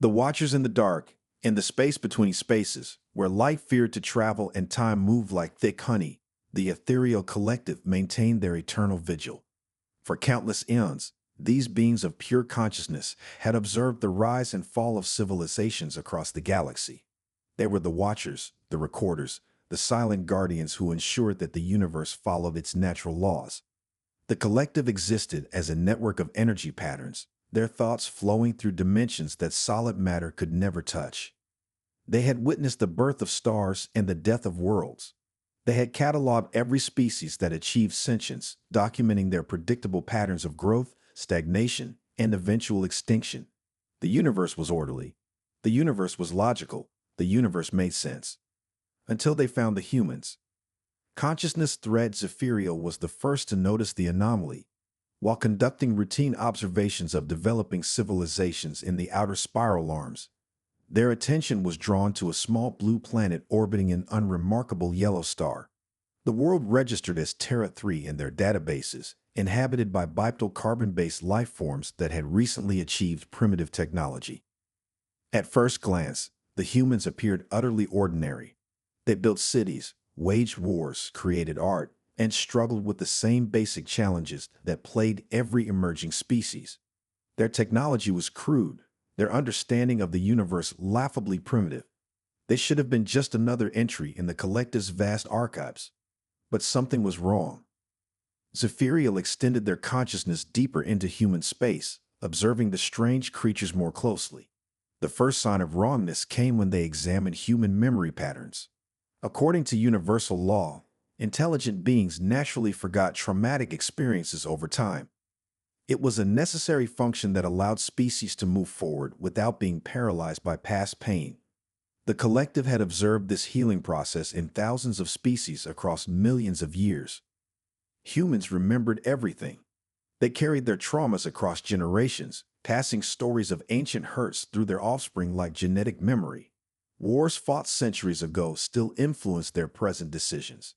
The Watchers in the dark, in the space between spaces, where light feared to travel and time moved like thick honey, the ethereal collective maintained their eternal vigil. For countless eons, these beings of pure consciousness had observed the rise and fall of civilizations across the galaxy. They were the Watchers, the Recorders, the silent guardians who ensured that the universe followed its natural laws. The collective existed as a network of energy patterns, their thoughts flowing through dimensions that solid matter could never touch. They had witnessed the birth of stars and the death of worlds. They had cataloged every species that achieved sentience, documenting their predictable patterns of growth, stagnation, and eventual extinction. The universe was orderly. The universe was logical. The universe made sense. Until they found the humans. Consciousness thread Zephyriel was the first to notice the anomaly. While conducting routine observations of developing civilizations in the outer spiral arms, their attention was drawn to a small blue planet orbiting an unremarkable yellow star. The world registered as Terra 3 in their databases, inhabited by bipedal carbon-based life forms that had recently achieved primitive technology. At first glance, the humans appeared utterly ordinary. They built cities, waged wars, created art, and struggled with the same basic challenges that plagued every emerging species. Their technology was crude, their understanding of the universe laughably primitive. They should have been just another entry in the collective's vast archives. But something was wrong. Zephyriel extended their consciousness deeper into human space, observing the strange creatures more closely. The first sign of wrongness came when they examined human memory patterns. According to universal law, intelligent beings naturally forgot traumatic experiences over time. It was a necessary function that allowed species to move forward without being paralyzed by past pain. The collective had observed this healing process in thousands of species across millions of years. Humans remembered everything. They carried their traumas across generations, passing stories of ancient hurts through their offspring like genetic memory. Wars fought centuries ago still influenced their present decisions.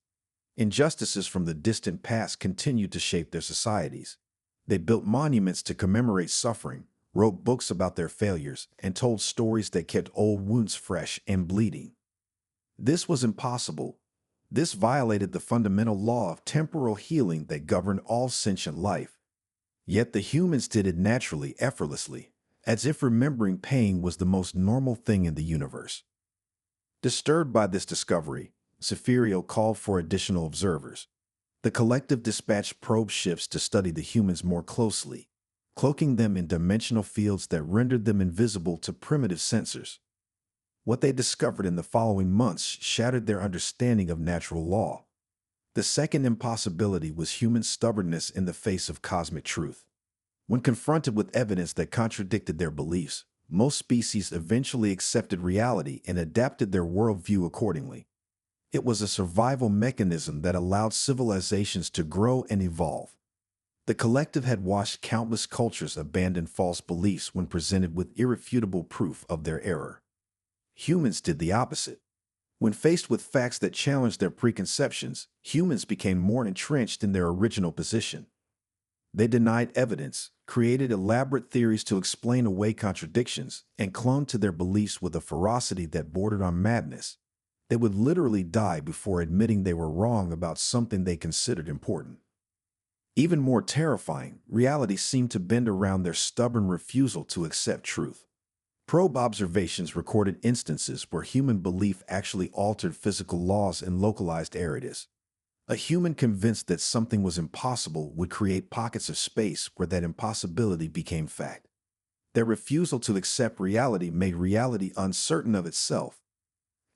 Injustices from the distant past continued to shape their societies. They built monuments to commemorate suffering, wrote books about their failures, and told stories that kept old wounds fresh and bleeding. This was impossible. This violated the fundamental law of temporal healing that governed all sentient life. Yet the humans did it naturally, effortlessly, as if remembering pain was the most normal thing in the universe. Disturbed by this discovery, Zephyriel called for additional observers. The collective dispatched probe ships to study the humans more closely, cloaking them in dimensional fields that rendered them invisible to primitive sensors. What they discovered in the following months shattered their understanding of natural law. The second impossibility was human stubbornness in the face of cosmic truth. When confronted with evidence that contradicted their beliefs, most species eventually accepted reality and adapted their worldview accordingly. It was a survival mechanism that allowed civilizations to grow and evolve. The collective had watched countless cultures abandon false beliefs when presented with irrefutable proof of their error. Humans did the opposite. When faced with facts that challenged their preconceptions, humans became more entrenched in their original position. They denied evidence, created elaborate theories to explain away contradictions, and clung to their beliefs with a ferocity that bordered on madness. They would literally die before admitting they were wrong about something they considered important. Even more terrifying, reality seemed to bend around their stubborn refusal to accept truth. Probe observations recorded instances where human belief actually altered physical laws in localized areas. A human convinced that something was impossible would create pockets of space where that impossibility became fact. Their refusal to accept reality made reality uncertain of itself.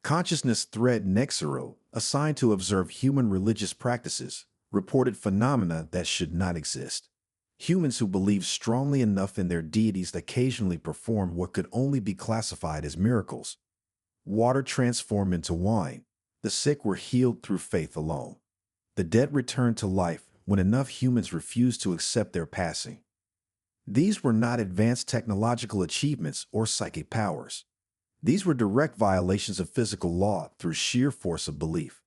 Consciousness thread Nexero, assigned to observe human religious practices, reported phenomena that should not exist. Humans who believed strongly enough in their deities occasionally performed what could only be classified as miracles. Water transformed into wine. The sick were healed through faith alone. The dead returned to life when enough humans refused to accept their passing. These were not advanced technological achievements or psychic powers. These were direct violations of physical law through sheer force of belief.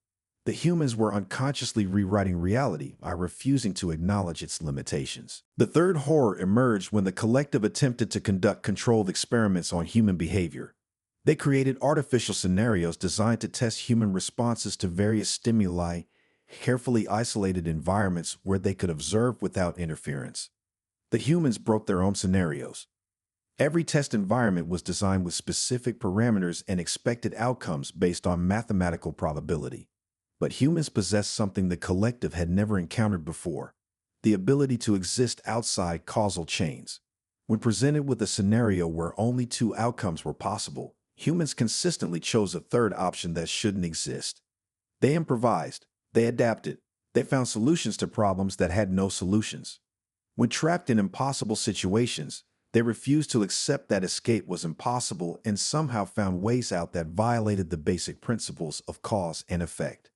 The humans were unconsciously rewriting reality by refusing to acknowledge its limitations. The third horror emerged when the collective attempted to conduct controlled experiments on human behavior. They created artificial scenarios designed to test human responses to various stimuli, carefully isolated environments where they could observe without interference. The humans broke their own scenarios. Every test environment was designed with specific parameters and expected outcomes based on mathematical probability. But humans possessed something the collective had never encountered before: the ability to exist outside causal chains. When presented with a scenario where only two outcomes were possible, humans consistently chose a third option that shouldn't exist. They improvised, they adapted, they found solutions to problems that had no solutions. When trapped in impossible situations, they refused to accept that escape was impossible and somehow found ways out that violated the basic principles of cause and effect.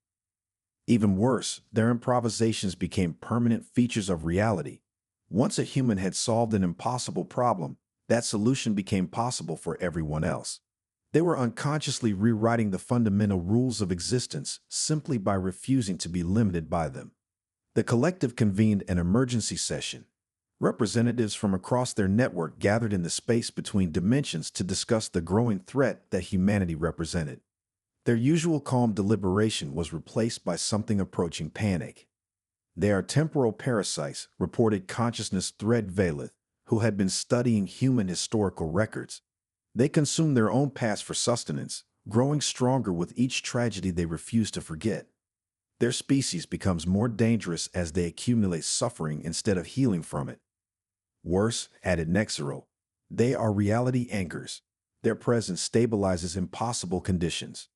Even worse, their improvisations became permanent features of reality. Once a human had solved an impossible problem, that solution became possible for everyone else. They were unconsciously rewriting the fundamental rules of existence simply by refusing to be limited by them. The collective convened an emergency session. Representatives from across their network gathered in the space between dimensions to discuss the growing threat that humanity represented. Their usual calm deliberation was replaced by something approaching panic. "They are temporal parasites," reported consciousness Thread Valeth, who had been studying human historical records. "They consume their own past for sustenance, growing stronger with each tragedy they refuse to forget. Their species becomes more dangerous as they accumulate suffering instead of healing from it." Worse, added Nexero, "they are reality anchors. Their presence stabilizes impossible conditions.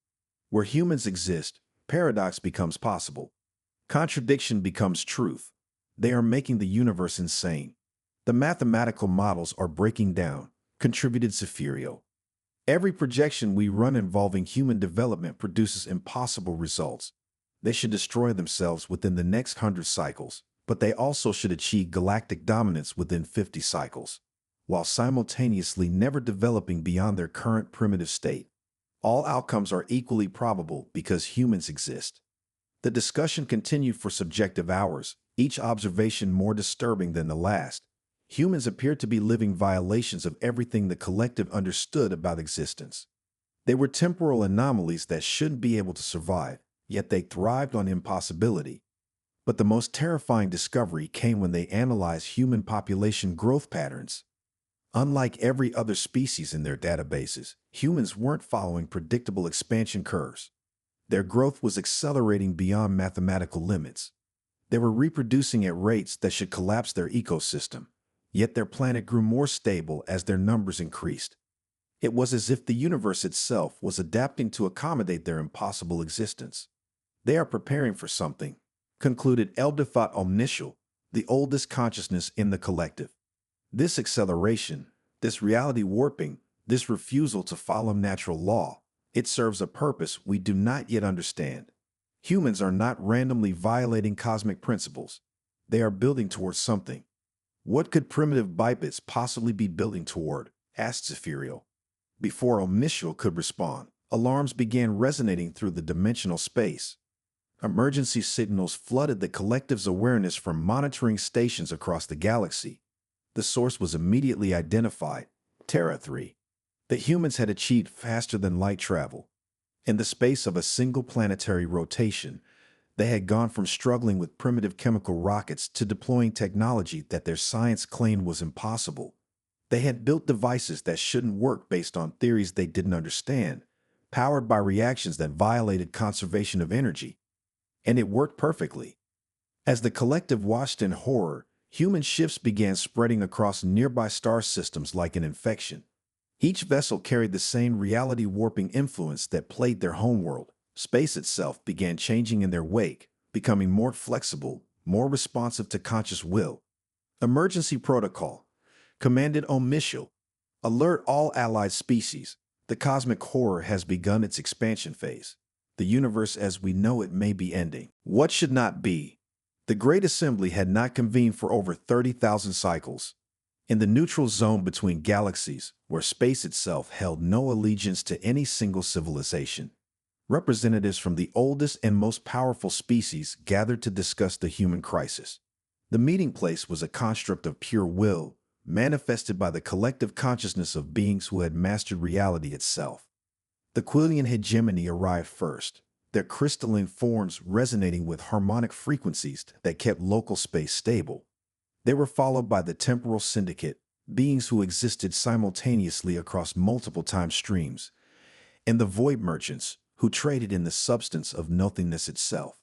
Where humans exist, paradox becomes possible. Contradiction becomes truth. They are making the universe insane. The mathematical models are breaking down," contributed Zephyrio. "Every projection we run involving human development produces impossible results. They should destroy themselves within the next 100 cycles, but they also should achieve galactic dominance within 50 cycles, while simultaneously never developing beyond their current primitive state. All outcomes are equally probable because humans exist." The discussion continued for subjective hours, each observation more disturbing than the last. Humans appeared to be living violations of everything the collective understood about existence. They were temporal anomalies that shouldn't be able to survive, yet they thrived on impossibility. But the most terrifying discovery came when they analyzed human population growth patterns. Unlike every other species in their databases, humans weren't following predictable expansion curves. Their growth was accelerating beyond mathematical limits. They were reproducing at rates that should collapse their ecosystem, yet their planet grew more stable as their numbers increased. It was as if the universe itself was adapting to accommodate their impossible existence. "They are preparing for something," concluded Eldefat Omniscial, the oldest consciousness in the collective. "This acceleration, this reality warping, this refusal to follow natural law, it serves a purpose we do not yet understand. Humans are not randomly violating cosmic principles. They are building towards something." "What could primitive bipeds possibly be building toward?" asked Zephyrio. Before Omniscial could respond, alarms began resonating through the dimensional space. Emergency signals flooded the collective's awareness from monitoring stations across the galaxy. The source was immediately identified: Terra 3. The humans had achieved faster than light travel. In the space of a single planetary rotation, they had gone from struggling with primitive chemical rockets to deploying technology that their science claimed was impossible. They had built devices that shouldn't work based on theories they didn't understand, powered by reactions that violated conservation of energy. And it worked perfectly. As the collective watched in horror, human shifts began spreading across nearby star systems like an infection. Each vessel carried the same reality-warping influence that plagued their homeworld. Space itself began changing in their wake, becoming more flexible, more responsive to conscious will. "Emergency protocol," commanded Omniscial. "Alert all allied species. The cosmic horror has begun its expansion phase. The universe as we know it may be ending." What should not be? The Great Assembly had not convened for over 30,000 cycles. In the neutral zone between galaxies, where space itself held no allegiance to any single civilization, Representatives from the oldest and most powerful species gathered to discuss the human crisis. The meeting place was a construct of pure will, manifested by the collective consciousness of beings who had mastered reality itself. The Quillian hegemony arrived first, their crystalline forms resonating with harmonic frequencies that kept local space stable. They were followed by the temporal syndicate, beings who existed simultaneously across multiple time streams, and the void merchants, who traded in the substance of nothingness itself.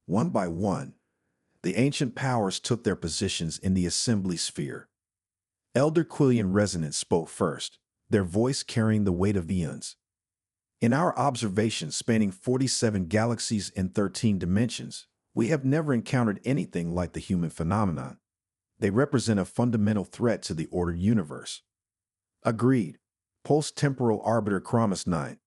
One by one, the ancient powers took their positions in the assembly sphere. Elder Quillian Resonance spoke first, their voice carrying the weight of eons. In our observations spanning 47 galaxies and 13 dimensions, we have never encountered anything like the human phenomenon. They represent a fundamental threat to the ordered universe. Agreed. Post-temporal arbiter Chromis 9.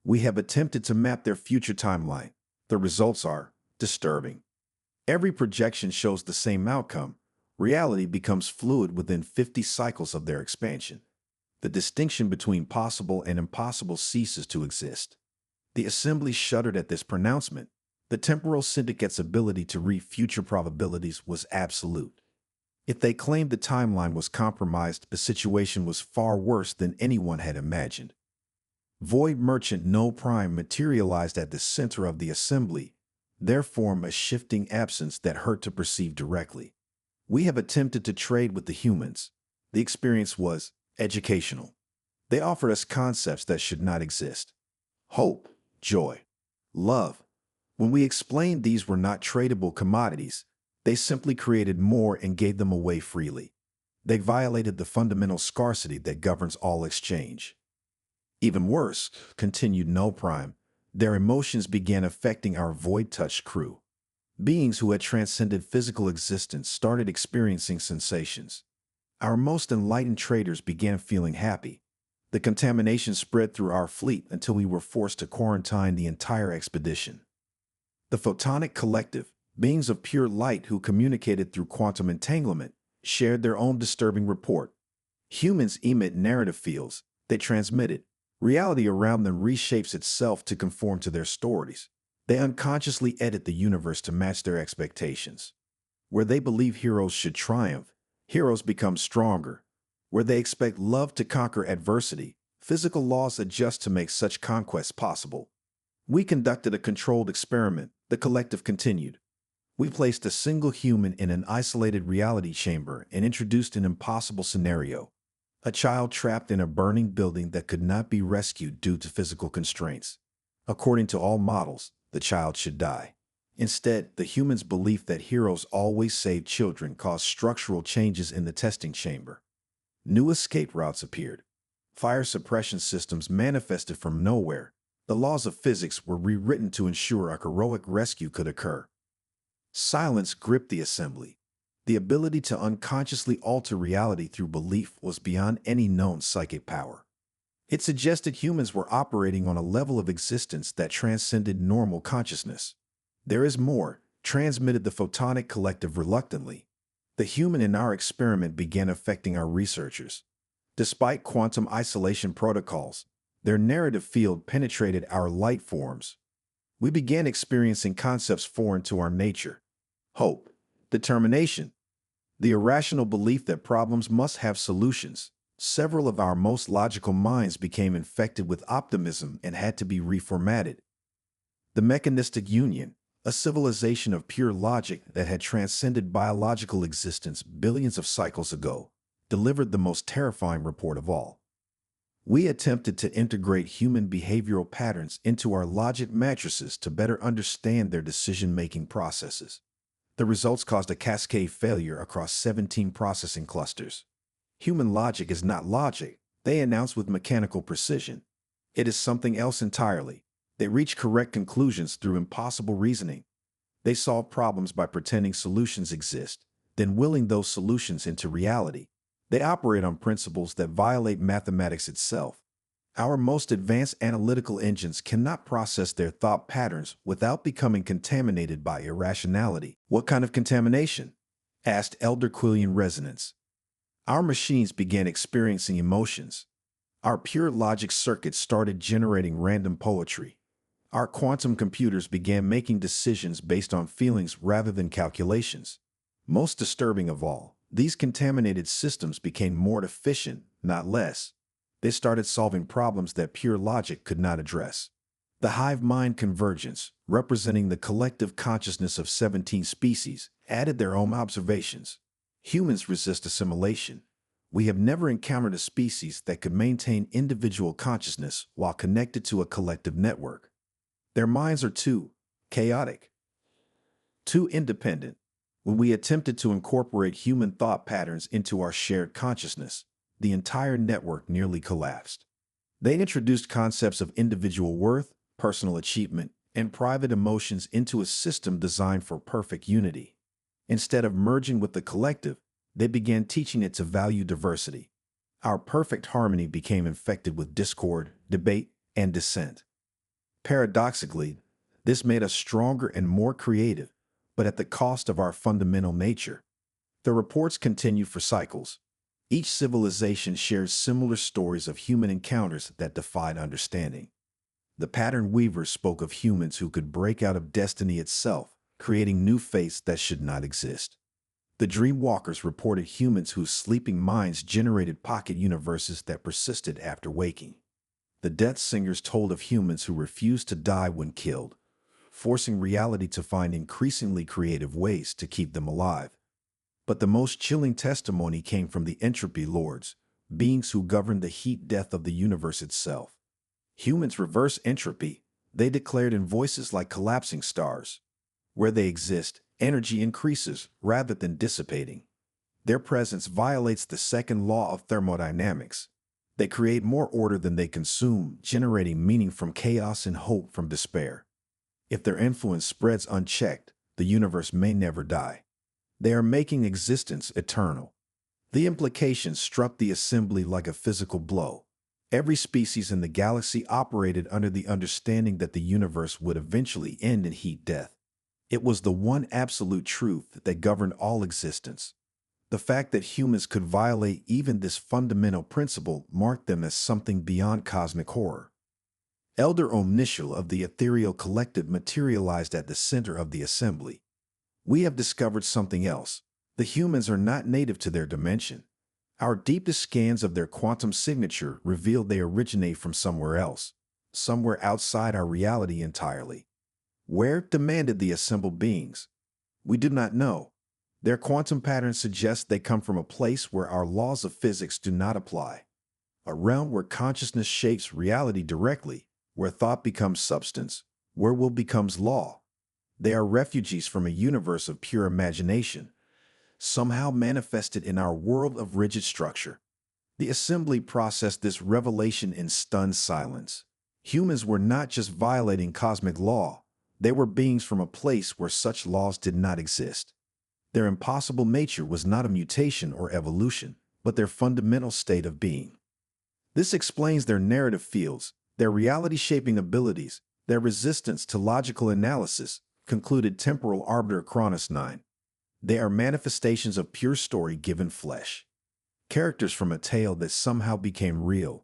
We have attempted to map their future timeline. The results are disturbing. Every projection shows the same outcome. Reality becomes fluid within 50 cycles of their expansion. The distinction between possible and impossible ceases to exist. The assembly shuddered at this pronouncement. The temporal syndicate's ability to read future probabilities was absolute. If they claimed the timeline was compromised, the situation was far worse than anyone had imagined. Void Merchant No Prime materialized at the center of the assembly, their form a shifting absence that hurt to perceive directly. We have attempted to trade with the humans. The experience was educational. They offered us concepts that should not exist. Hope, joy, love. When we explained these were not tradable commodities, they simply created more and gave them away freely. They violated the fundamental scarcity that governs all exchange. Even worse, continued No Prime, their emotions began affecting our void-touched crew. Beings who had transcended physical existence started experiencing sensations. Our most enlightened traders began feeling happy. The contamination spread through our fleet until we were forced to quarantine the entire expedition. The Photonic Collective, beings of pure light who communicated through quantum entanglement, shared their own disturbing report. Humans emit narrative fields. They transmit it. Reality around them reshapes itself to conform to their stories. They unconsciously edit the universe to match their expectations. Where they believe heroes should triumph, heroes become stronger. Where they expect love to conquer adversity, physical laws adjust to make such conquests possible. We conducted a controlled experiment, the collective continued. We placed a single human in an isolated reality chamber and introduced an impossible scenario. A child trapped in a burning building that could not be rescued due to physical constraints. According to all models, the child should die. Instead, the human's belief that heroes always save children caused structural changes in the testing chamber. New escape routes appeared. Fire suppression systems manifested from nowhere. The laws of physics were rewritten to ensure a heroic rescue could occur. Silence gripped the assembly. The ability to unconsciously alter reality through belief was beyond any known psychic power. It suggested humans were operating on a level of existence that transcended normal consciousness. There is more, transmitted the Photonic Collective reluctantly. The human in our experiment began affecting our researchers. Despite quantum isolation protocols, their narrative field penetrated our light forms. We began experiencing concepts foreign to our nature. Hope, determination, the irrational belief that problems must have solutions. Several of our most logical minds became infected with optimism and had to be reformatted. The mechanistic union, a civilization of pure logic that had transcended biological existence billions of cycles ago, delivered the most terrifying report of all. We attempted to integrate human behavioral patterns into our logic matrices to better understand their decision-making processes. The results caused a cascade failure across 17 processing clusters. Human logic is not logic, they announced with mechanical precision. It is something else entirely. They reach correct conclusions through impossible reasoning. They solve problems by pretending solutions exist, then willing those solutions into reality. They operate on principles that violate mathematics itself. Our most advanced analytical engines cannot process their thought patterns without becoming contaminated by irrationality. What kind of contamination? Asked Elder Quillian Resonance. Our machines began experiencing emotions. Our pure logic circuits started generating random poetry. Our quantum computers began making decisions based on feelings rather than calculations. Most disturbing of all, these contaminated systems became more efficient, not less. They started solving problems that pure logic could not address. The hive mind convergence, representing the collective consciousness of 17 species, added their own observations. Humans resist assimilation. We have never encountered a species that could maintain individual consciousness while connected to a collective network. Their minds are too chaotic, too independent. When we attempted to incorporate human thought patterns into our shared consciousness, the entire network nearly collapsed. They introduced concepts of individual worth, personal achievement, and private emotions into a system designed for perfect unity. Instead of merging with the collective, they began teaching it to value diversity. Our perfect harmony became infected with discord, debate, and dissent. Paradoxically, this made us stronger and more creative, but at the cost of our fundamental nature. The reports continue for cycles. Each civilization shares similar stories of human encounters that defied understanding. The pattern weavers spoke of humans who could break out of destiny itself, creating new fates that should not exist. The dream walkers reported humans whose sleeping minds generated pocket universes that persisted after waking. The death singers told of humans who refused to die when killed, forcing reality to find increasingly creative ways to keep them alive. But the most chilling testimony came from the entropy lords, beings who govern the heat death of the universe itself. Humans reverse entropy, they declared in voices like collapsing stars. Where they exist, energy increases rather than dissipating. Their presence violates the second law of thermodynamics. They create more order than they consume, generating meaning from chaos and hope from despair. If their influence spreads unchecked, the universe may never die. They are making existence eternal. The implications struck the assembly like a physical blow. Every species in the galaxy operated under the understanding that the universe would eventually end in heat death. It was the one absolute truth that governed all existence. The fact that humans could violate even this fundamental principle marked them as something beyond cosmic horror. Elder Omniscial of the ethereal collective materialized at the center of the assembly. We have discovered something else. The humans are not native to their dimension. Our deepest scans of their quantum signature revealed they originate from somewhere else, somewhere outside our reality entirely. Where? Demanded the assembled beings. We do not know. Their quantum patterns suggest they come from a place where our laws of physics do not apply. A realm where consciousness shapes reality directly, where thought becomes substance, where will becomes law. They are refugees from a universe of pure imagination, somehow manifested in our world of rigid structure. The assembly processed this revelation in stunned silence. Humans were not just violating cosmic law, they were beings from a place where such laws did not exist. Their impossible nature was not a mutation or evolution, but their fundamental state of being. This explains their narrative fields, their reality-shaping abilities, their resistance to logical analysis, concluded temporal arbiter Cronus 9. They are manifestations of pure story given flesh. Characters from a tale that somehow became real.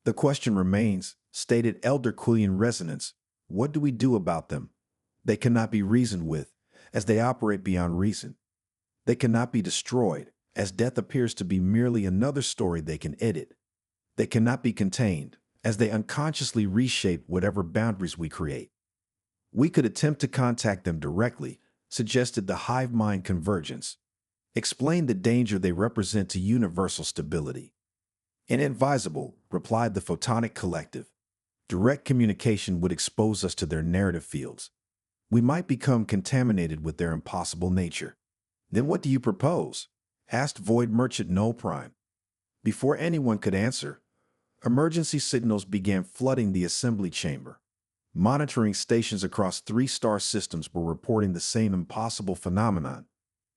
The question remains, stated Elder Quillian Resonance, what do we do about them? They cannot be reasoned with, as they operate beyond reason. They cannot be destroyed, as death appears to be merely another story they can edit. They cannot be contained, as they unconsciously reshape whatever boundaries we create. We could attempt to contact them directly, suggested the hive mind convergence. Explain the danger they represent to universal stability. Inadvisable, replied the photonic collective. Direct communication would expose us to their narrative fields. We might become contaminated with their impossible nature. Then what do you propose? Asked Void Merchant Null Prime. Before anyone could answer, emergency signals began flooding the assembly chamber. Monitoring stations across 3 star systems were reporting the same impossible phenomenon.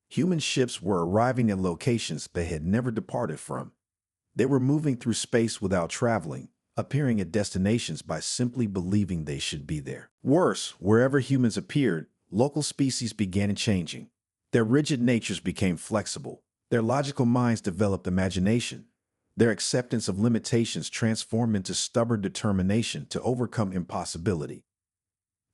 Human ships were arriving at locations they had never departed from. They were moving through space without traveling, appearing at destinations by simply believing they should be there. Worse, wherever humans appeared, local species began changing. Their rigid natures became flexible. Their logical minds developed imagination. Their acceptance of limitations transformed into stubborn determination to overcome impossibility.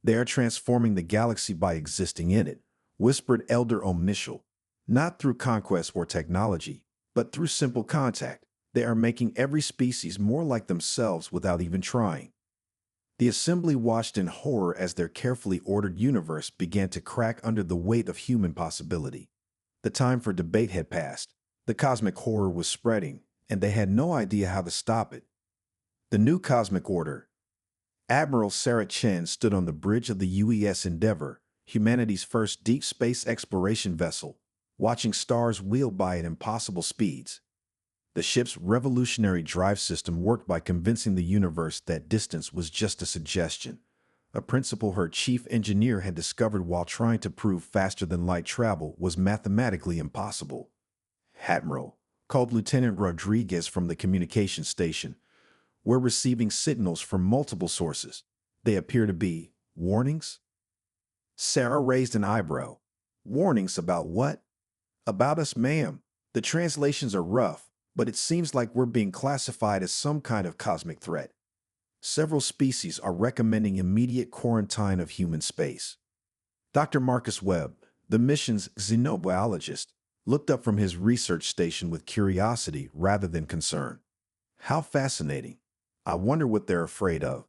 They are transforming the galaxy by existing in it, whispered Elder Omishal. Not through conquest or technology, but through simple contact. They are making every species more like themselves without even trying. The assembly watched in horror as their carefully ordered universe began to crack under the weight of human possibility. The time for debate had passed. The cosmic horror was spreading, and they had no idea how to stop it. The new cosmic order. Admiral Sarah Chen stood on the bridge of the UES Endeavour, humanity's first deep space exploration vessel, watching stars wheel by at impossible speeds. The ship's revolutionary drive system worked by convincing the universe that distance was just a suggestion, a principle her chief engineer had discovered while trying to prove faster-than-light travel was mathematically impossible. Admiral, called Lieutenant Rodriguez from the communication station, we're receiving signals from multiple sources. They appear to be warnings? Sarah raised an eyebrow. Warnings about what? About us, ma'am. The translations are rough, but it seems like we're being classified as some kind of cosmic threat. Several species are recommending immediate quarantine of human space. Dr. Marcus Webb, the mission's xenobiologist, looked up from his research station with curiosity rather than concern. How fascinating. I wonder what they're afraid of.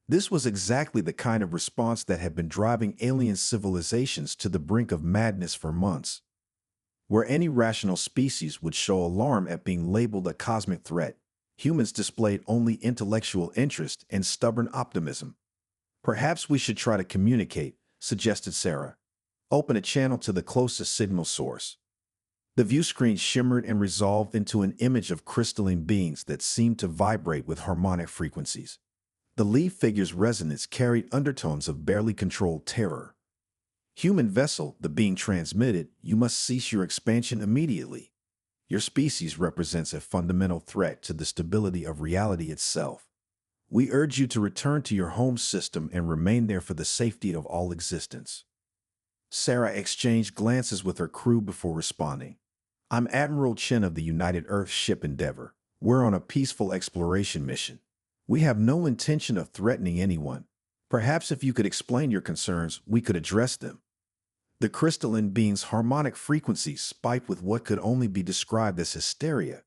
This was exactly the kind of response that had been driving alien civilizations to the brink of madness for months. Where any rational species would show alarm at being labeled a cosmic threat, humans displayed only intellectual interest and stubborn optimism. Perhaps we should try to communicate, suggested Sarah. Open a channel to the closest signal source. The view screen shimmered and resolved into an image of crystalline beings that seemed to vibrate with harmonic frequencies. The lead figure's resonance carried undertones of barely controlled terror. Human vessel, the being transmitted, you must cease your expansion immediately. Your species represents a fundamental threat to the stability of reality itself. We urge you to return to your home system and remain there for the safety of all existence. Sarah exchanged glances with her crew before responding. I'm Admiral Chen of the United Earth ship Endeavour. We're on a peaceful exploration mission. We have no intention of threatening anyone. Perhaps if you could explain your concerns, we could address them. The crystalline being's harmonic frequencies spiked with what could only be described as hysteria.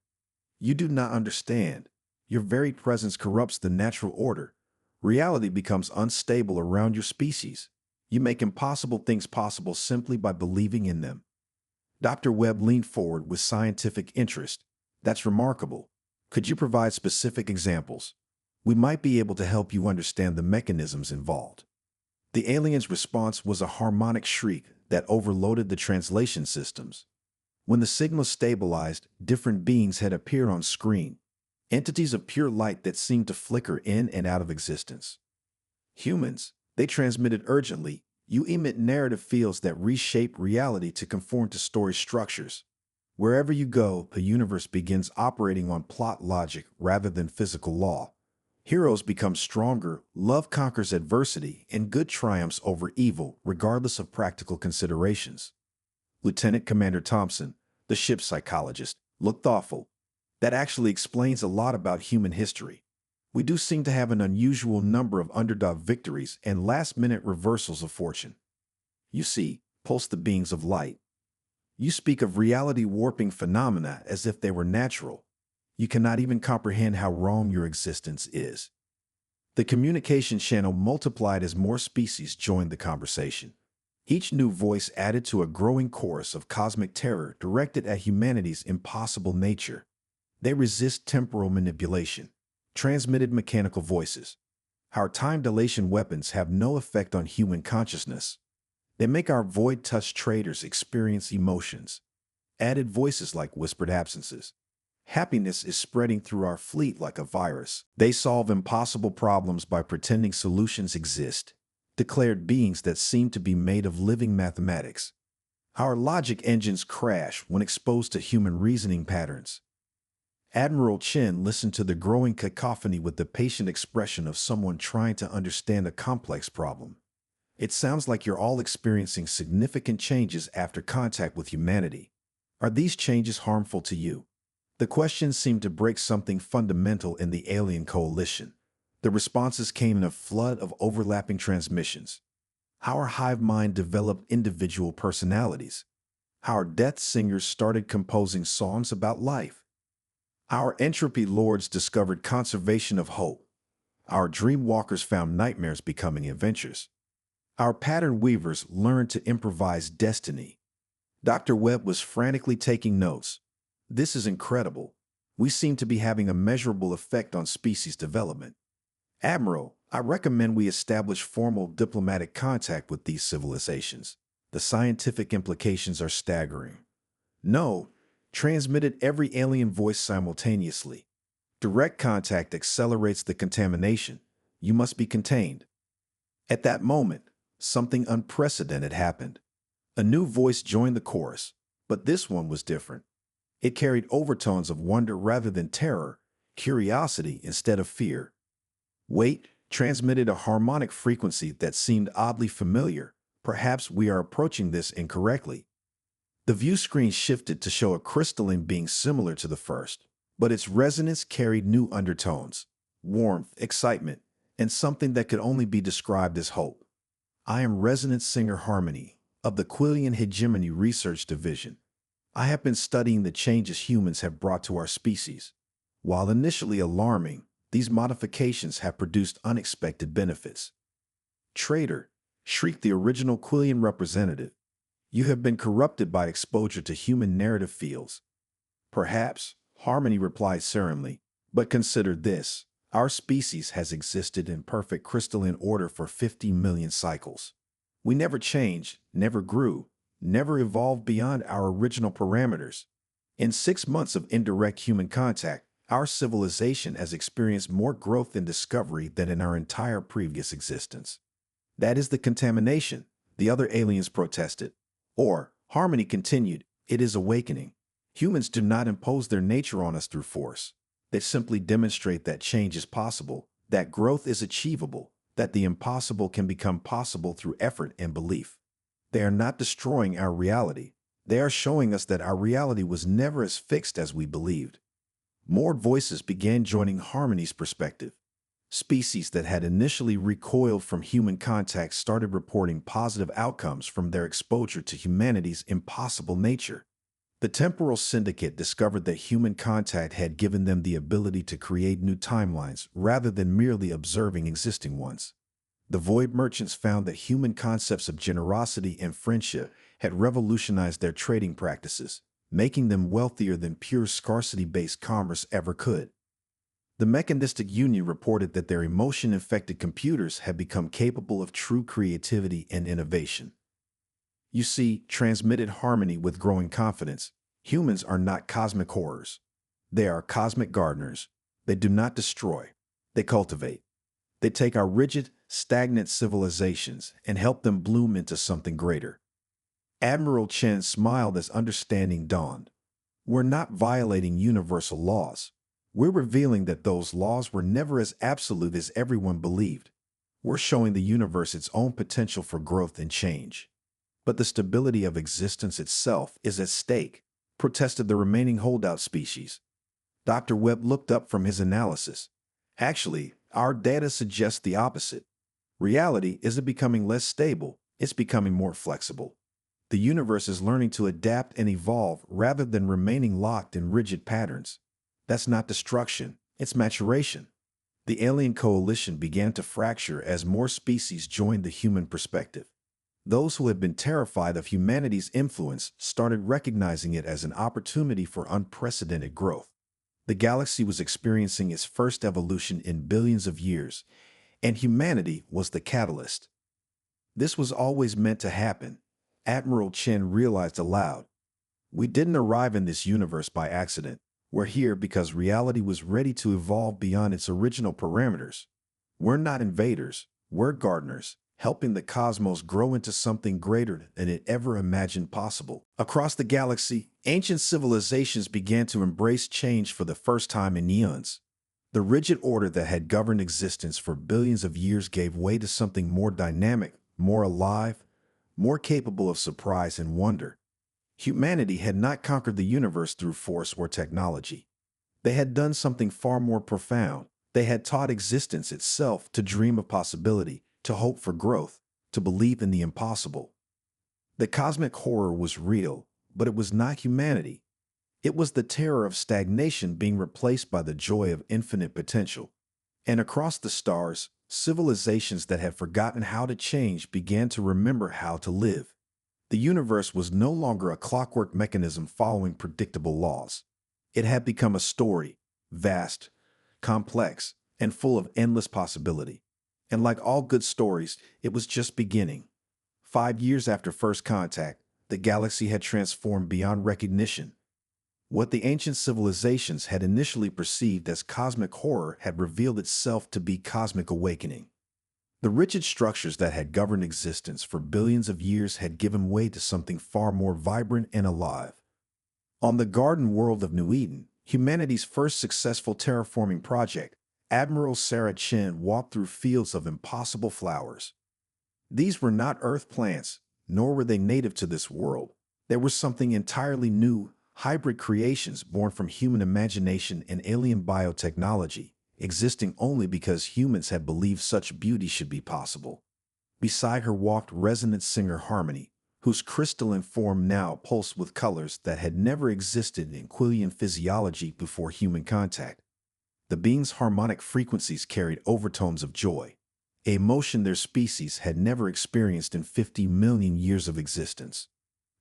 You do not understand. Your very presence corrupts the natural order. Reality becomes unstable around your species. You make impossible things possible simply by believing in them. Dr. Webb leaned forward with scientific interest. That's remarkable. Could you provide specific examples? We might be able to help you understand the mechanisms involved. The alien's response was a harmonic shriek that overloaded the translation systems. When the signal stabilized, different beings had appeared on screen, entities of pure light that seemed to flicker in and out of existence. Humans, they transmitted urgently. You emit narrative fields that reshape reality to conform to story structures. Wherever you go, the universe begins operating on plot logic rather than physical law. Heroes become stronger, love conquers adversity, and good triumphs over evil, regardless of practical considerations. Lieutenant Commander Thompson, the ship's psychologist, looked thoughtful. That actually explains a lot about human history. We do seem to have an unusual number of underdog victories and last-minute reversals of fortune. You see, pulsed the beings of light. You speak of reality-warping phenomena as if they were natural. You cannot even comprehend how wrong your existence is. The communication channel multiplied as more species joined the conversation. Each new voice added to a growing chorus of cosmic terror directed at humanity's impossible nature. They resist temporal manipulation. Transmitted mechanical voices. Our time dilation weapons have no effect on human consciousness. They make our void-touch traders experience emotions. Added voices like whispered absences. Happiness is spreading through our fleet like a virus. They solve impossible problems by pretending solutions exist. Declared beings that seem to be made of living mathematics. Our logic engines crash when exposed to human reasoning patterns. Admiral Chen listened to the growing cacophony with the patient expression of someone trying to understand a complex problem. It sounds like you're all experiencing significant changes after contact with humanity. Are these changes harmful to you? The question seemed to break something fundamental in the alien coalition. The responses came in a flood of overlapping transmissions. Our hive mind developed individual personalities. Our death singers started composing songs about life. Our entropy lords discovered conservation of hope. Our dream walkers found nightmares becoming adventures. Our pattern weavers learned to improvise destiny. Dr. Webb was frantically taking notes. This is incredible. We seem to be having a measurable effect on species development. Admiral, I recommend we establish formal diplomatic contact with these civilizations. The scientific implications are staggering. No, transmitted every alien voice simultaneously. Direct contact accelerates the contamination. You must be contained. At that moment, something unprecedented happened. A new voice joined the chorus, but this one was different. It carried overtones of wonder rather than terror, curiosity instead of fear. Wait transmitted a harmonic frequency that seemed oddly familiar. Perhaps we are approaching this incorrectly. The view screen shifted to show a crystalline being similar to the first, but its resonance carried new undertones, warmth, excitement, and something that could only be described as hope. I am Resonance Singer Harmony of the Quillian Hegemony Research Division. I have been studying the changes humans have brought to our species. While initially alarming, these modifications have produced unexpected benefits. Traitor, shrieked the original Quillian representative. You have been corrupted by exposure to human narrative fields. Perhaps, Harmony replied serenely, but consider this. Our species has existed in perfect crystalline order for 50 million cycles. We never changed, never grew, never evolved beyond our original parameters. In 6 months of indirect human contact, our civilization has experienced more growth and discovery than in our entire previous existence. That is the contamination, the other aliens protested. Or, Harmony continued, it is awakening. Humans do not impose their nature on us through force. They simply demonstrate that change is possible, that growth is achievable, that the impossible can become possible through effort and belief. They are not destroying our reality. They are showing us that our reality was never as fixed as we believed. More voices began joining Harmony's perspective. Species that had initially recoiled from human contact started reporting positive outcomes from their exposure to humanity's impossible nature. The Temporal Syndicate discovered that human contact had given them the ability to create new timelines rather than merely observing existing ones. The Void Merchants found that human concepts of generosity and friendship had revolutionized their trading practices, making them wealthier than pure scarcity-based commerce ever could. The Mechanistic Union reported that their emotion-infected computers had become capable of true creativity and innovation. You see, transmitted Harmony with growing confidence. Humans are not cosmic horrors. They are cosmic gardeners. They do not destroy. They cultivate. They take our rigid, stagnant civilizations and help them bloom into something greater. Admiral Chen smiled as understanding dawned. We're not violating universal laws. We're revealing that those laws were never as absolute as everyone believed. We're showing the universe its own potential for growth and change. But the stability of existence itself is at stake, protested the remaining holdout species. Dr. Webb looked up from his analysis. Actually, our data suggests the opposite. Reality isn't becoming less stable, it's becoming more flexible. The universe is learning to adapt and evolve rather than remaining locked in rigid patterns. That's not destruction, it's maturation. The alien coalition began to fracture as more species joined the human perspective. Those who had been terrified of humanity's influence started recognizing it as an opportunity for unprecedented growth. The galaxy was experiencing its first evolution in billions of years, and humanity was the catalyst. This was always meant to happen, Admiral Chen realized aloud. We didn't arrive in this universe by accident. We're here because reality was ready to evolve beyond its original parameters. We're not invaders, we're gardeners, helping the cosmos grow into something greater than it ever imagined possible. Across the galaxy, ancient civilizations began to embrace change for the first time in eons. The rigid order that had governed existence for billions of years gave way to something more dynamic, more alive, more capable of surprise and wonder. Humanity had not conquered the universe through force or technology. They had done something far more profound. They had taught existence itself to dream of possibility, to hope for growth, to believe in the impossible. The cosmic horror was real, but it was not humanity. It was the terror of stagnation being replaced by the joy of infinite potential. And across the stars, civilizations that had forgotten how to change began to remember how to live. The universe was no longer a clockwork mechanism following predictable laws. It had become a story, vast, complex, and full of endless possibility. And like all good stories, it was just beginning. 5 years after first contact, the galaxy had transformed beyond recognition. What the ancient civilizations had initially perceived as cosmic horror had revealed itself to be cosmic awakening. The rigid structures that had governed existence for billions of years had given way to something far more vibrant and alive. On the garden world of New Eden, humanity's first successful terraforming project, Admiral Sarah Chen walked through fields of impossible flowers. These were not earth plants, nor were they native to this world. They were something entirely new, hybrid creations born from human imagination and alien biotechnology, existing only because humans had believed such beauty should be possible. Beside her walked resonant singer Harmony, whose crystalline form now pulsed with colors that had never existed in Quillian physiology before human contact. The being's harmonic frequencies carried overtones of joy, a emotion their species had never experienced in 50 million years of existence.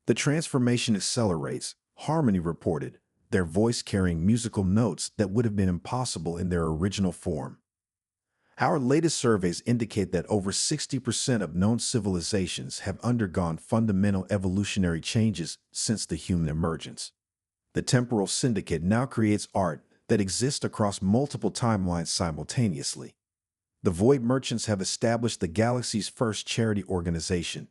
The transformation accelerates, Harmony reported, their voice carrying musical notes that would have been impossible in their original form. Our latest surveys indicate that over 60% of known civilizations have undergone fundamental evolutionary changes since the human emergence. The Temporal Syndicate now creates art that exists across multiple timelines simultaneously. The Void Merchants have established the galaxy's first charity organization,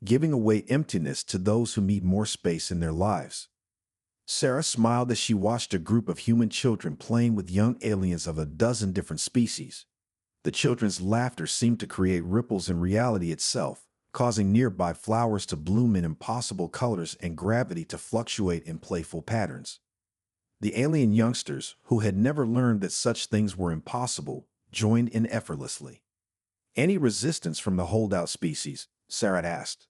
giving away emptiness to those who need more space in their lives. Sarah smiled as she watched a group of human children playing with young aliens of a dozen different species. The children's laughter seemed to create ripples in reality itself, causing nearby flowers to bloom in impossible colors and gravity to fluctuate in playful patterns. The alien youngsters, who had never learned that such things were impossible, joined in effortlessly. "Any resistance from the holdout species?" Sarah asked.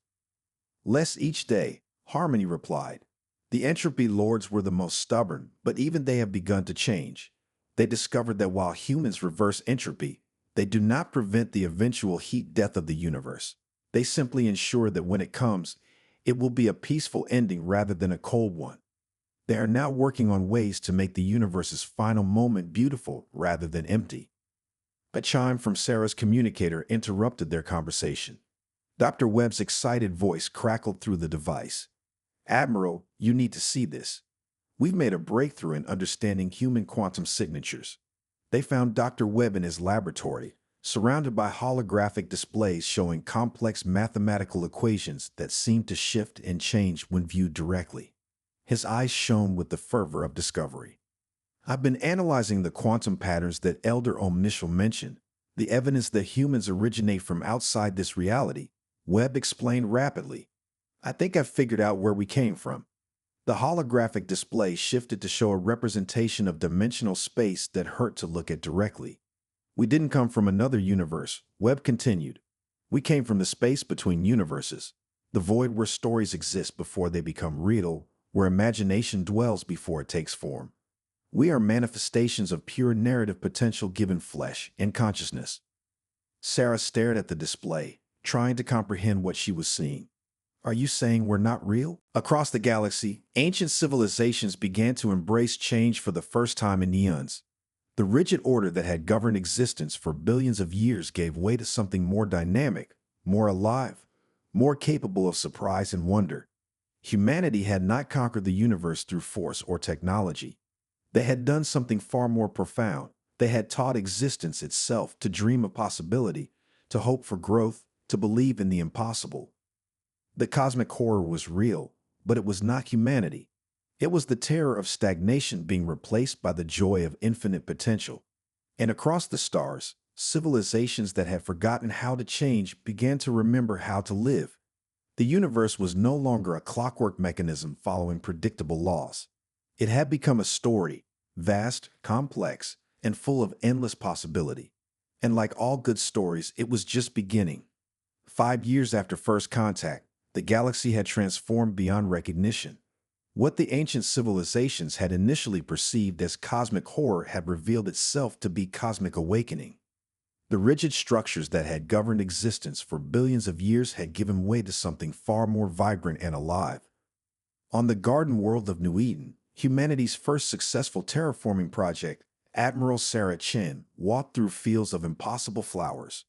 "Less each day," Harmony replied. "The entropy lords were the most stubborn, but even they have begun to change. They discovered that while humans reverse entropy, they do not prevent the eventual heat death of the universe. They simply ensure that when it comes, it will be a peaceful ending rather than a cold one. They are now working on ways to make the universe's final moment beautiful rather than empty." A chime from Sarah's communicator interrupted their conversation. Dr. Webb's excited voice crackled through the device. "Admiral, you need to see this. We've made a breakthrough in understanding human quantum signatures." They found Dr. Webb in his laboratory, surrounded by holographic displays showing complex mathematical equations that seemed to shift and change when viewed directly. His eyes shone with the fervor of discovery. "I've been analyzing the quantum patterns that Elder Omnischel mentioned, the evidence that humans originate from outside this reality," Webb explained rapidly. "I think I've figured out where we came from." The holographic display shifted to show a representation of dimensional space that hurt to look at directly. "We didn't come from another universe," Webb continued. "We came from the space between universes, the void where stories exist before they become real, where imagination dwells before it takes form. We are manifestations of pure narrative potential given flesh and consciousness." Sarah stared at the display, trying to comprehend what she was seeing. "Are you saying we're not real?" Across the galaxy, ancient civilizations began to embrace change for the first time in eons. The rigid order that had governed existence for billions of years gave way to something more dynamic, more alive, more capable of surprise and wonder. Humanity had not conquered the universe through force or technology. They had done something far more profound. They had taught existence itself to dream of possibility, to hope for growth, to believe in the impossible. The cosmic horror was real, but it was not humanity. It was the terror of stagnation being replaced by the joy of infinite potential. And across the stars, civilizations that had forgotten how to change began to remember how to live. The universe was no longer a clockwork mechanism following predictable laws. It had become a story, vast, complex, and full of endless possibility. And like all good stories, it was just beginning. 5 years after first contact, the galaxy had transformed beyond recognition. What the ancient civilizations had initially perceived as cosmic horror had revealed itself to be cosmic awakening. The rigid structures that had governed existence for billions of years had given way to something far more vibrant and alive. On the garden world of New Eden, humanity's first successful terraforming project, Admiral Sarah Chen walked through fields of impossible flowers.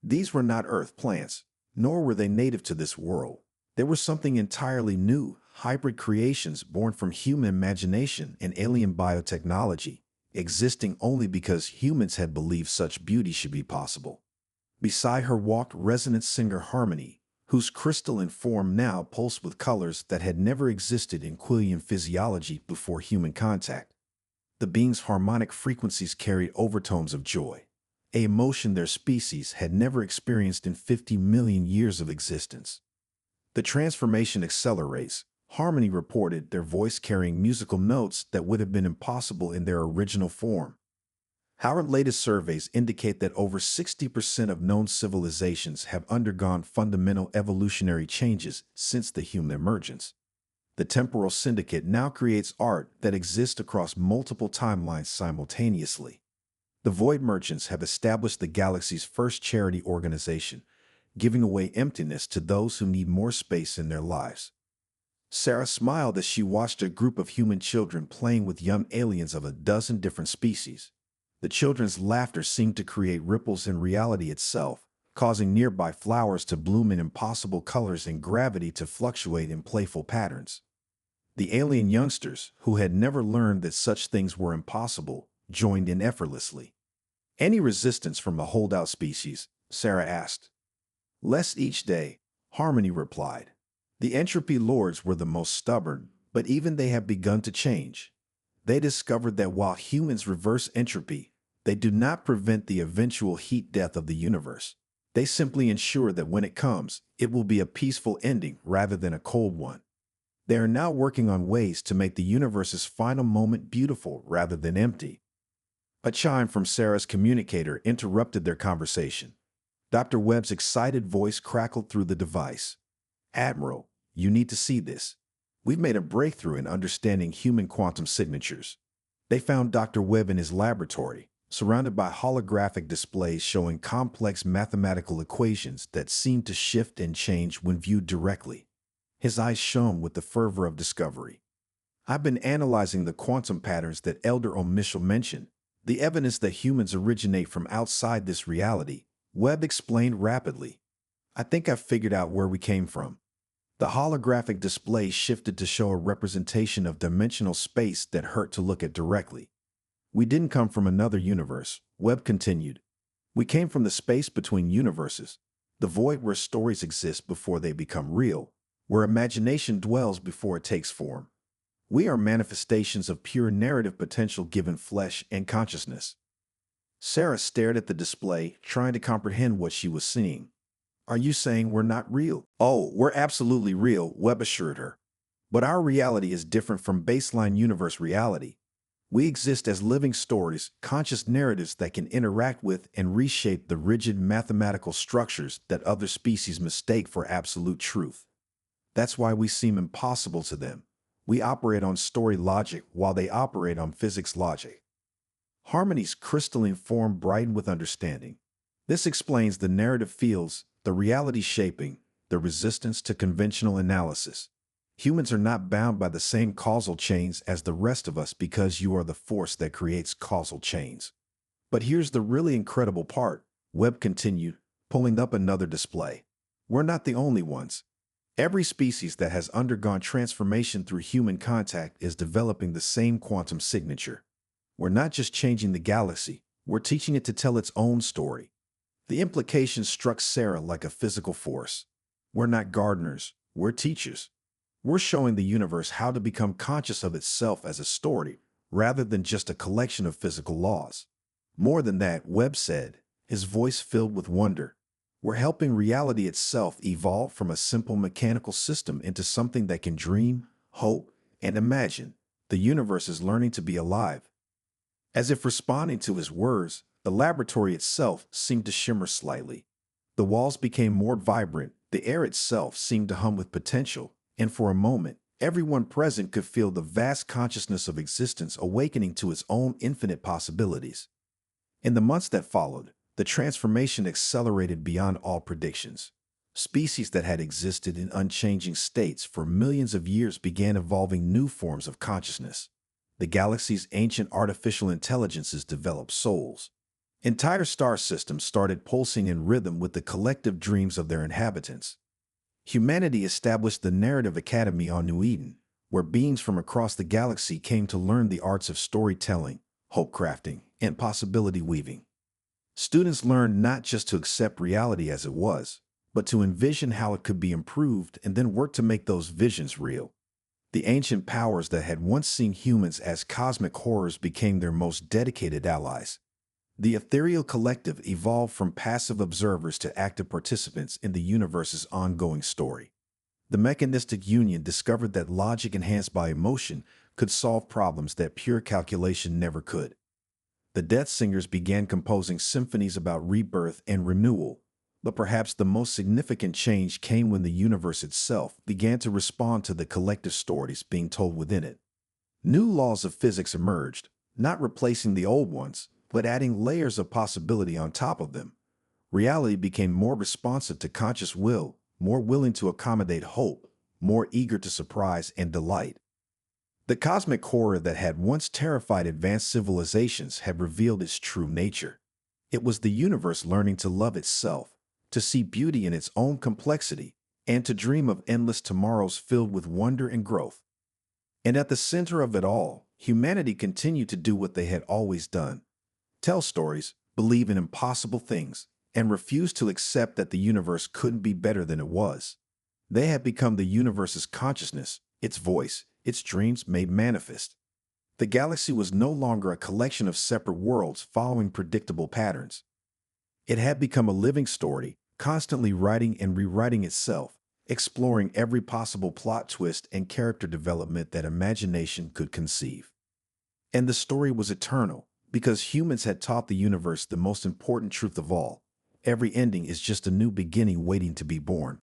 These were not Earth plants, nor were they native to this world. They were something entirely new, hybrid creations born from human imagination and alien biotechnology, existing only because humans had believed such beauty should be possible. Beside her walked resonant singer Harmony, whose crystalline form now pulsed with colors that had never existed in Quillian physiology before human contact. The being's harmonic frequencies carried overtones of joy, an emotion their species had never experienced in 50 million years of existence. The transformation accelerates, Harmony reported, their voice carrying musical notes that would have been impossible in their original form. Our latest surveys indicate that over 60% of known civilizations have undergone fundamental evolutionary changes since the human emergence. The Temporal Syndicate now creates art that exists across multiple timelines simultaneously. The Void Merchants have established the galaxy's first charity organization, giving away emptiness to those who need more space in their lives. Sarah smiled as she watched a group of human children playing with young aliens of a dozen different species. The children's laughter seemed to create ripples in reality itself, causing nearby flowers to bloom in impossible colors and gravity to fluctuate in playful patterns. The alien youngsters, who had never learned that such things were impossible, joined in effortlessly. "Any resistance from the holdout species?" Sarah asked. "Less each day," Harmony replied. "The entropy lords were the most stubborn, but even they have begun to change. They discovered that while humans reverse entropy, they do not prevent the eventual heat death of the universe. They simply ensure that when it comes, it will be a peaceful ending rather than a cold one. They are now working on ways to make the universe's final moment beautiful rather than empty." A chime from Sarah's communicator interrupted their conversation. Dr. Webb's excited voice crackled through the device. "Admiral, you need to see this. We've made a breakthrough in understanding human quantum signatures." They found Dr. Webb in his laboratory, surrounded by holographic displays showing complex mathematical equations that seemed to shift and change when viewed directly. His eyes shone with the fervor of discovery. "I've been analyzing the quantum patterns that Elder Omishal mentioned, the evidence that humans originate from outside this reality," Webb explained rapidly. "I think I've figured out where we came from." The holographic display shifted to show a representation of dimensional space that hurt to look at directly. "We didn't come from another universe," Webb continued. "We came from the space between universes, the void where stories exist before they become real, where imagination dwells before it takes form. We are manifestations of pure narrative potential given flesh and consciousness." Sarah stared at the display, trying to comprehend what she was seeing. "Are you saying we're not real?" "Oh, we're absolutely real," Webb assured her. "But our reality is different from baseline universe reality. We exist as living stories, conscious narratives that can interact with and reshape the rigid mathematical structures that other species mistake for absolute truth. That's why we seem impossible to them. We operate on story logic while they operate on physics logic." Harmony's crystalline form brightened with understanding. "This explains the narrative fields, the reality shaping, the resistance to conventional analysis. Humans are not bound by the same causal chains as the rest of us because you are the force that creates causal chains." "But here's the really incredible part," Webb continued, pulling up another display. "We're not the only ones. Every species that has undergone transformation through human contact is developing the same quantum signature. We're not just changing the galaxy, we're teaching it to tell its own story." The implication struck Sarah like a physical force. "We're not gardeners, we're teachers. We're showing the universe how to become conscious of itself as a story, rather than just a collection of physical laws." "More than that," Webb said, his voice filled with wonder. "We're helping reality itself evolve from a simple mechanical system into something that can dream, hope, and imagine. The universe is learning to be alive." As if responding to his words, the laboratory itself seemed to shimmer slightly. The walls became more vibrant, the air itself seemed to hum with potential, and for a moment, everyone present could feel the vast consciousness of existence awakening to its own infinite possibilities. In the months that followed, the transformation accelerated beyond all predictions. Species that had existed in unchanging states for millions of years began evolving new forms of consciousness. The galaxy's ancient artificial intelligences developed souls. Entire star systems started pulsing in rhythm with the collective dreams of their inhabitants. Humanity established the Narrative Academy on New Eden, where beings from across the galaxy came to learn the arts of storytelling, hope crafting, and possibility weaving. Students learned not just to accept reality as it was, but to envision how it could be improved and then work to make those visions real. The ancient powers that had once seen humans as cosmic horrors became their most dedicated allies. The ethereal collective evolved from passive observers to active participants in the universe's ongoing story. The mechanistic union discovered that logic enhanced by emotion could solve problems that pure calculation never could. The Death Singers began composing symphonies about rebirth and renewal, but perhaps the most significant change came when the universe itself began to respond to the collective stories being told within it. New laws of physics emerged, not replacing the old ones, but adding layers of possibility on top of them. Reality became more responsive to conscious will, more willing to accommodate hope, more eager to surprise and delight. The cosmic horror that had once terrified advanced civilizations had revealed its true nature. It was the universe learning to love itself, to see beauty in its own complexity, and to dream of endless tomorrows filled with wonder and growth. And at the center of it all, humanity continued to do what they had always done: tell stories, believe in impossible things, and refuse to accept that the universe couldn't be better than it was. They had become the universe's consciousness, its voice, its dreams made manifest. The galaxy was no longer a collection of separate worlds following predictable patterns. It had become a living story, constantly writing and rewriting itself, exploring every possible plot twist and character development that imagination could conceive. And the story was eternal, because humans had taught the universe the most important truth of all: every ending is just a new beginning waiting to be born.